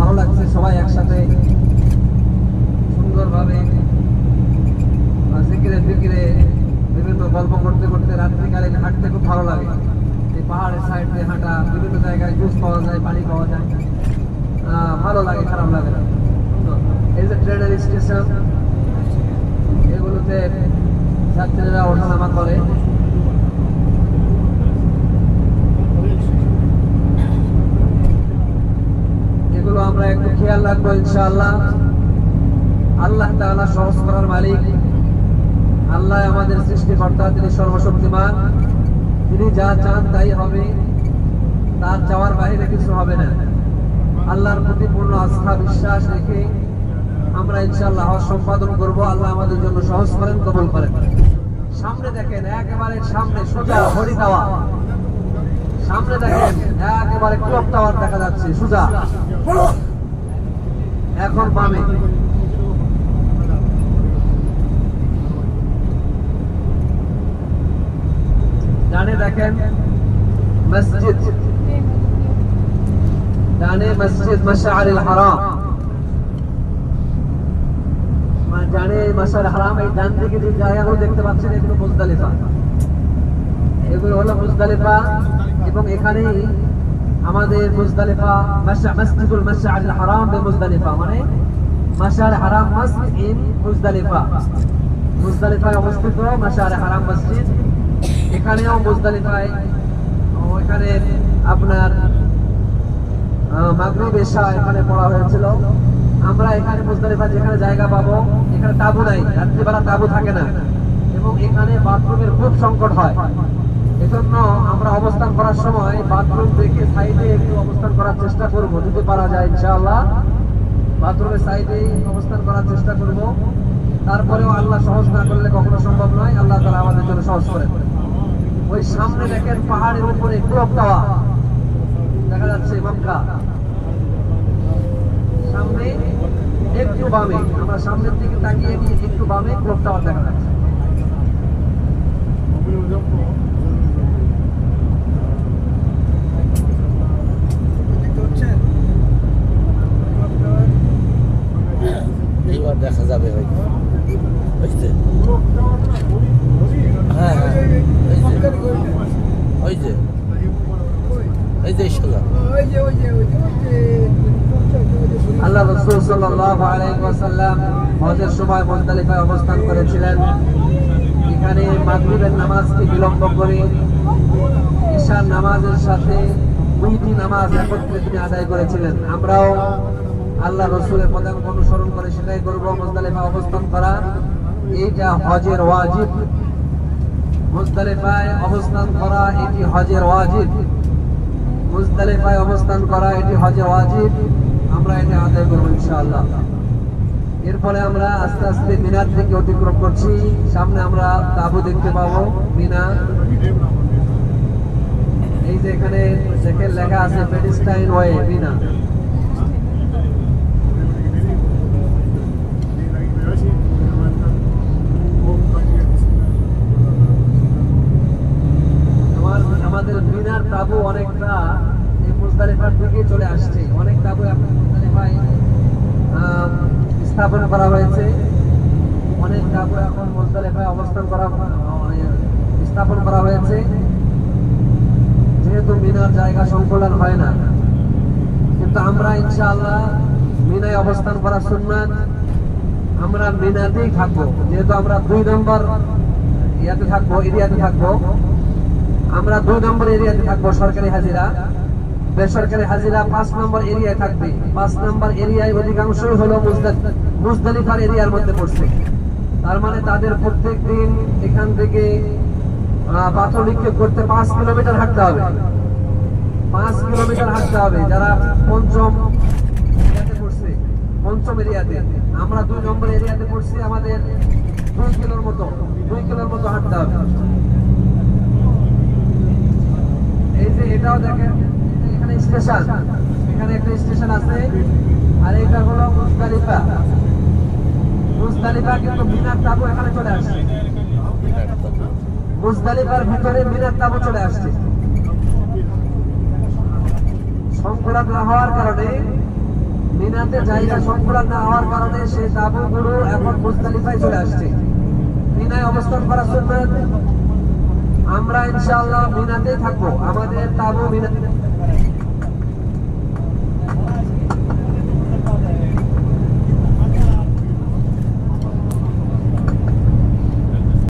ভালো লাগছে সবাই একসাথে সুন্দরভাবে জিকিরে ফিকিরে বিভিন্ন গল্প করতে করতে রাত্রিকালীন হাঁটতে খুব ভালো লাগে। এই পাহাড়ের সাইড দিয়ে হাঁটা, বিভিন্ন জায়গায় জুস পাওয়া যায়, পানি পাওয়া যায়, ভালো লাগে, খারাপ লাগে না। এই যে ট্রেনের স্টেশন, এগুলোতে যাত্রীরা ওঠানামা করে। এগুলো আমরা একটু খেয়াল রাখবো ইনশাআল্লাহ। আল্লাহ তাআলা সহজ করার মালিক, আল্লাহ আমাদের সৃষ্টিকর্তা, তিনি সর্বশক্তিমান, তিনি যা চান তাই হবে, তার চাওয়ার বাইরে কিছু হবে না। আল্লাহর প্রতি পূর্ণ আস্থা বিশ্বাস রেখে আমরা ইনশাআল্লাহ হজ সম্পাদন করবো। আল্লাহ আমাদের জন্য সহজ করেন, কবুল করেন। সামনে দেখেন, একেবারে সামনে সোজা হরি টাওয়ার, সামনে দেখেন একেবারে ক্লক টাওয়ার দেখা যাচ্ছে সোজা। এখন বামে, ডানে দেখেন মসজিদ, ডানে মসজিদ মাশআরিল হারাম, ডানে মাশআরিল হারাম। এই ডান দিকে যে জায়গাগুলো দেখতে পাচ্ছেন এগুলো মুজদালিফা, এগুলো হলো মুজদালিফা। এবং এখানেই আমাদের মুজদালিফা মসজিদুল মাশআরিল হারাম বে মুজদালিফা, মানে মাশআরিল হারাম মসজিদ ইন মুজদালিফা, মুজদালিফায় অবস্থিত মাশআরিল হারাম মসজিদ। এখানেও মুজদালিফায় ওইখানে আপনার মাগরিব এশা এখানে পড়া হয়েছিল। আমরা এখানে মুজদালিফা যেখানে জায়গা পাবো, এখানে তাঁবু নাই, রাত্রিবেলা তাঁবু থাকে না, এবং এখানে বাথরুমের খুব সংকট হয়। এজন্য আমরা অবস্থান করার সময় বাথরুম দেখে সাইডে একটু অবস্থান করার চেষ্টা করব, যদি পারা যায় ইনশাআল্লাহ। বাথরুমের সাইডে অবস্থান করার চেষ্টা করব। তারপরেও আল্লাহ সহজ না করলে কখনো সম্ভব নয়, আল্লাহ তাআলা আমাদের জন্য সহজ করে। ওই সামনে দেখেন পাহাড়ের উপরে ক্লক টাওয়ার দেখা যাচ্ছে, মক্কা। সামনে একটু বামে, আমরা সামনের দিকে তাকিয়ে একটু বামে ক্লক টাওয়ার দেখা যাচ্ছে। এইবার দেখা যাবে হয়তো, বুঝতে? হ্যাঁ হ্যাঁ, ওই যে এই যে সোজা। আল্লাহ রাসূল সাল্লাল্লাহু আলাইহি ওয়াসাল্লাম হজের সময় মুজদালিফায় অবস্থান করেছিলেন। এখানে মাগরিবের নামাজকে বিলম্ব করে ঈশার নামাজের সাথে দুইটি নামাজ একত্রে তিনি আদায় করেছিলেন। আমরাও আল্লাহ রাসূলের পদাঙ্ক অনুসরণ করে সেটাই করব। মুজদালিফায় অবস্থান করা এইটা হজের ওয়াজিব, মুজদালিফায় অবস্থান করা এটি হজের ওয়াজিব, মুজদালিফায় অবস্থান করা এটি হজের ওয়াজিব। আমরা এটা আদায় করব ইনশাআল্লাহ। এরপরে আমরা আস্তে আস্তে মিনার থেকে অতিক্রম করছি। সামনে আমরা তাঁবু দেখতে পাবো, মিনা। এই যে এখানে দেখেন লেখা আছে প্যালেস্টাইন ওয়ে, মিনা। আমাদের মিনার তাঁবু অনেকটা এই মুজদালিফার দিকে চলে আসছে। অনেক তাঁবু এখন মুজদালিফায় স্থাপন করা হয়েছে, অনেক তাঁবু এখন মুজদালিফায় স্থাপন করা হয়েছে। যেহেতু মিনার জায়গা সংকুলন হয় না, কিন্তু আমরা ইনশাআল্লাহ মিনায় অবস্থান করা সুন্নাত, আমরা মিনাতেই থাকবো। যেহেতু আমরা 2 নম্বর ইয়াতে থাকবো, এরিয়াতে থাকবো, আমরা 2 নম্বর এরিয়াতে থাকবো। সরকারি হাজিরা, বেসরকারি হাজিরা 5 নম্বর এরিয়ায় থাকবে। 5 নম্বর এরিয়ায় অধিকাংশই হলো মুজদালিফার এরিয়ার মধ্যে পড়ছে। তার মানে তাদের প্রত্যেক দিন এখান থেকে পাথর নিক্ষেপ করতে 5 কিলোমিটার হাঁটতে হবে, 5 কিলোমিটার হাঁটতে হবে। যারা পঞ্চম এরিয়াতে, আমরা 2 নম্বর এরিয়াতে পড়ছি, আমাদের 2 কিলোর মতো হাঁটতে হবে। এই যে এটাও দেখেন, এখানে স্টেশন, এখানে একটা স্টেশন আছে। আর এটা হলো মুজদালিফা। মুজদালিফা কিন্তু মিনার তাঁবু এখানে চলে আসছে, মুজদালিফার ভিতরে মিনার তাঁবু চলে আসছে। সংকুলন না হওয়ার কারণে মিনাতে জায়গা সংকুলান না হওয়ার কারণে সেই তাঁবুগুলো এখন মুজদালিফায় চলে আসছে। মিনায় অবস্থান করা সুন্নাত। আমরা ইনশাআল্লাহ মিনাতেই থাকবো, আমাদের তাঁবু মিনাতে।